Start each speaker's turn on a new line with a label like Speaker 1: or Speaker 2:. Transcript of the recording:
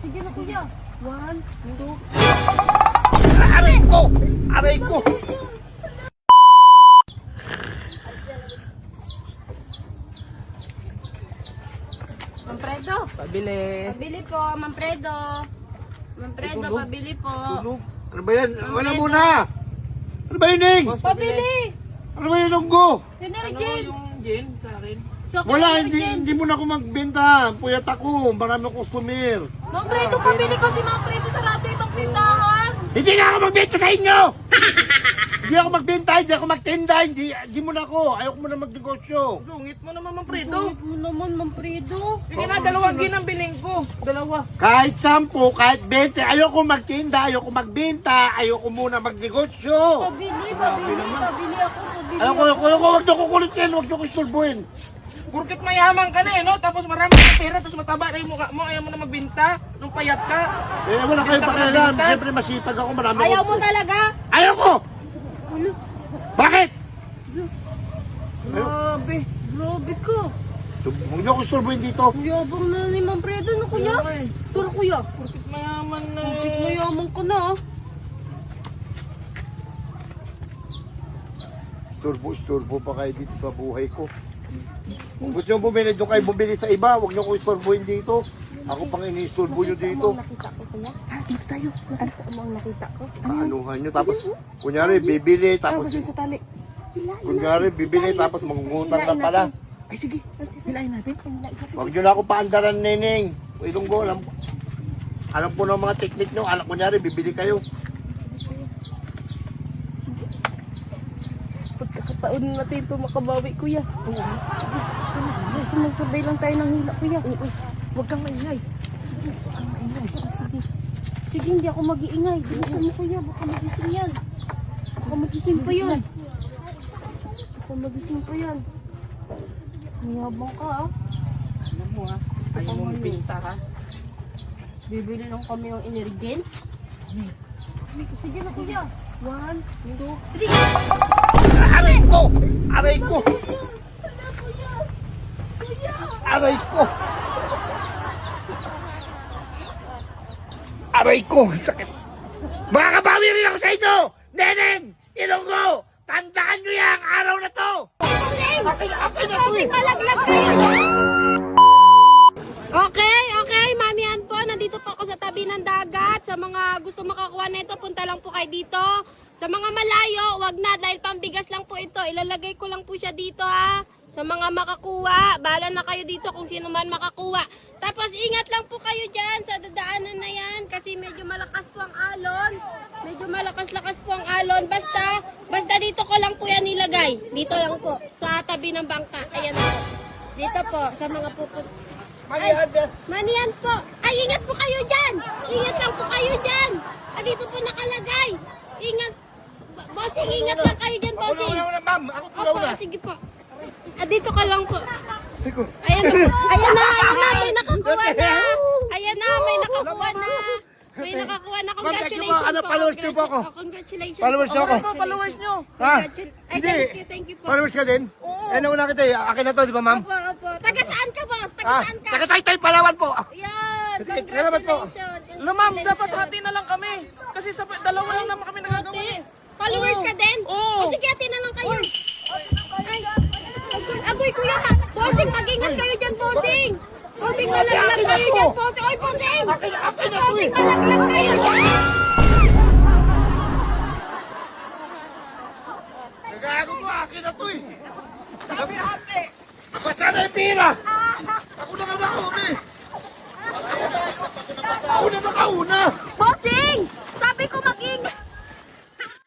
Speaker 1: Sige na kuya. 1, 2.
Speaker 2: Aray ko! Aray ko!
Speaker 1: Manfredo.
Speaker 2: Pabili.
Speaker 1: Pabili po, Manfredo. Manfredo,
Speaker 2: Tulog.
Speaker 1: pabili po.
Speaker 2: Tulog. Ano ba yan? Wala muna! Ano ba yun, Ning?
Speaker 1: Pabili!
Speaker 2: Ano ba yun, Lunggo?
Speaker 1: Energen!
Speaker 3: yung gin sa akin?
Speaker 2: Wala, hindi mo na ako magbenta. Puyat ako, marami customer.
Speaker 1: Manfredo, pabili ko si Manfredo sa rato ibang tindahan.
Speaker 2: Hindi na ako magbenta sa inyo! Hindi ako magbenta, hindi ako magtinda, hindi mo na ako. Ayoko mo na magnegosyo.
Speaker 3: Sungit mo naman, Manfredo.
Speaker 1: Bakit mo naman, Manfredo?
Speaker 3: Sige na, dalawang gin ang biling ko. Dalawa.
Speaker 2: Kahit 10, kahit 20, ayoko magtinda, ayoko magbenta, ayoko muna magnegosyo.
Speaker 1: Pabili ako, pabili
Speaker 2: Ayoko, wag niyo kukulitin, wag niyo kusturbuhin.
Speaker 3: Porkit mayaman ka na eh, no? Tapos marami ka pera, tapos mataba na yung mukha mo. Ayaw mo na magbinta nung payat ka.
Speaker 2: Eh, wala kayong
Speaker 3: Benta ka
Speaker 2: pakialam.
Speaker 3: ng benta.
Speaker 2: Siyempre masipag ako, marami
Speaker 1: Ayaw
Speaker 2: ako.
Speaker 1: mo talaga?
Speaker 2: Ayoko! Bakit?
Speaker 3: Grabe.
Speaker 1: Grabe ka.
Speaker 2: Huwag niyo kusturbuhin dito.
Speaker 1: Yabang na ni Manfredo, no kuya?
Speaker 3: Kaya eh.
Speaker 1: Turo kuya.
Speaker 3: Porkit mayaman na
Speaker 1: Bakit
Speaker 3: eh.
Speaker 1: mayaman ka na ah?
Speaker 2: Isturbo pa kayo dito sa buhay ko. Kung gusto nyo bumili, doon kayo bumili sa iba. Huwag niyo ko isturbuhin dito. Ako pang ini-isturbo nyo dito.
Speaker 1: Nakita ko kuya. Dito tayo. Ano ang nakita ko?
Speaker 2: Paanuhan nyo. Tapos, kunyari, bibili. Tapos,
Speaker 1: Sa tali.
Speaker 2: kunyari, bibili. Tapos, mangungutang na pala.
Speaker 1: Ay sige, hilain natin.
Speaker 2: Huwag nyo na ako paandaran, Neneng. Ilonggo, alam po ng mga teknik nyo. Alam, kunyari, bibili kayo.
Speaker 1: Pagkakataon natin ito makabawi kuya. Oo. Sige. Sumasabay lang tayo ng hila kuya. Oo. Huwag kang maingay. Sige, huwag kang maingay. Sige. Sige, hindi ako mag-iingay. Bilisan mo kuya, baka magising yan. Baka magising pa yun. Baka magising pa yan. Mayabang ka ah.
Speaker 3: Alam mo ha, ayaw mo magbinta ha.
Speaker 1: Bibili lang kami ng energen. Sige na kuya. 1, 2, 3.
Speaker 2: Aray ko! Aray ko! Aray ko! Aray ko! Sakit! Makakabawi rin ako sa inyo! Neneng! Ilonggo! Tandaan nyo yung araw na to! Akin na to eh!
Speaker 1: Palaglag kayo. Okay, mamihan po. Nandito po ako sa tabi ng dagat. Sa mga gusto makakuha nito, punta lang po kayo dito. Sa mga malayo, wag na dahil pambigas lang po ito. Ilalagay ko lang po siya dito ha. Sa mga makakuha, bahala na kayo dito kung sino man makakuha. Tapos ingat lang po kayo dyan sa dadaanan na yan kasi medyo malakas po ang alon. Medyo malakas-lakas po ang alon. Basta dito ko lang po yan nilagay. Dito lang po, sa tabi ng bangka. Ayan po. Dito po, sa mga puput. Manihan po. Ay, ingat po kayo dyan. Ingat lang po kayo dyan. Dito po nakalagay. Ingat. Bossing, ingat lang kayo dyan, bossing.
Speaker 2: Wala, ma'am! Ako
Speaker 1: Opo, sige po. Dito ka lang po.
Speaker 2: Tiko.
Speaker 1: Ayan na, may nakakuha na. Ayan na, may nakakuha na. May nakakuha na. Congratulations
Speaker 2: Ano,
Speaker 1: po.
Speaker 2: followers niyo po ako?
Speaker 1: Congratulations
Speaker 2: Followers niyo ako?
Speaker 3: Ano po, followers nyo?
Speaker 2: Ha?
Speaker 1: Ay,
Speaker 2: Hindi.
Speaker 1: thank you po.
Speaker 2: Followers ka din?
Speaker 3: Oo.
Speaker 2: Eh, nauna kita eh. Akin na to, di ba, ma'am?
Speaker 1: Opo. Taga saan ka, boss? Taga
Speaker 2: Ah,
Speaker 1: saan ka?
Speaker 2: taga-Taytay, Palawan po.
Speaker 1: Yan,
Speaker 2: Salamat po.
Speaker 1: congratulations.
Speaker 3: Alam ma'am, dapat hati na lang kami. Kasi sa dalawa lang naman kami nagagawa.
Speaker 1: Ate, followers ka din?
Speaker 3: Oo.
Speaker 1: O sige, ate na lang kayo. Ay, agoy kuya ha. Bossing, mag-ingat kayo dyan, bossing. Bossing, malaglag kayo dyan, bossing. Oy, bossing.
Speaker 2: Akin na to
Speaker 1: Bossing,
Speaker 2: eh.
Speaker 1: malaglag kayo dyan.
Speaker 2: Nagago mo, akin na to eh. Sabi ate. Basta na yung pira. Ako na nga nakauna eh. Ako na nakauna.
Speaker 1: Bossing, sabi ko